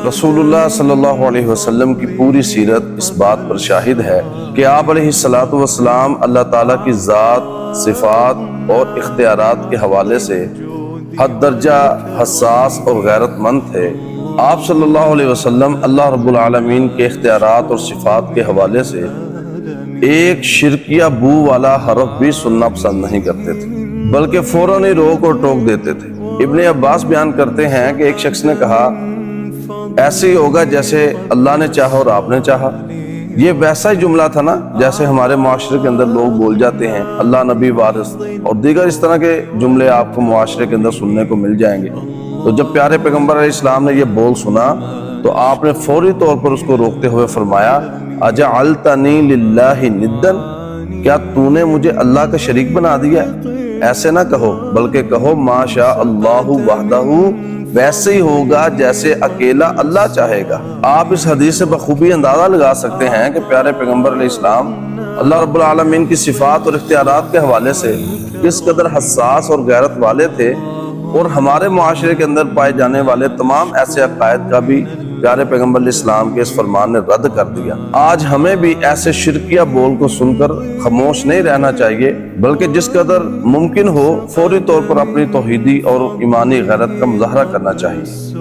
रसूलुल्लाह सल्लल्लाहु अलैहि वसल्लम की पूरी सीरत इस बात पर शाहिद है कि आप अलैहिस्सलातु वस्सलाम अल्लाह ताला की ज़ात, सिफ़ात और इख्तियारात के हवाले से हद दर्जा हसास और गैरतमंद थे। आप सल्लल्लाहु अलैहि वसल्लम अल्लाह रब्बुल आलमीन के इख्तियारात और सिफ़ात के हवाले से एक शिरकिया बू वाला हरफ भी सुनना पसंद नहीं करते थे, बल्कि फौरन ही रोक और टोक देते थे। इब्ने अब्बास बयान करते हैं कि एक शख्स ने कहा, ऐसे ही होगा जैसे अल्लाह ने चाहा और आपने चाहा। ये वैसा ही जुमला था ना जैसे हमारे माशरे के अंदर लोग बोल जाते हैं, अल्लाह, नबी, वारिस और दीगर इस तरह के जुमले आपको मुआशरे के अंदर सुनने को मिल जाएंगे। तो जब प्यारे पैगम्बर अलैहिस्सलाम ने ये बोल सुना तो आपने फौरी तौर पर उसको रोकते हुए फरमाया, अजअलतनी लिल्लाहि निद्दन, क्या तूने मुझे अल्लाह का शरीक बना दिया है? ऐसे ना कहो, बल्कि कहो माशा अल्लाहु वहदहु, वैसे ही होगा जैसे अकेला अल्लाह चाहेगा। आप इस हदीस से बखूबी अंदाजा लगा सकते हैं कि प्यारे पैगम्बर अलैहिस्सलाम अल्लाह रब्बुल आलमीन की सिफात और इख्तियारात के हवाले से किस कदर हसास और गैरत वाले थे, और हमारे मुआशरे के अंदर पाए जाने वाले तमाम ऐसे अकायद का भी प्यारे पैगम्बर अलैहिस्सलाम के इस फरमान ने रद्द कर दिया। आज हमें भी ऐसे शिरकिया बोल को सुनकर खामोश नहीं रहना चाहिए, बल्कि जिस कदर मुमकिन हो फौरी तौर पर अपनी तौहीदी और ईमानी गैरत का मुजाहरा करना चाहिए।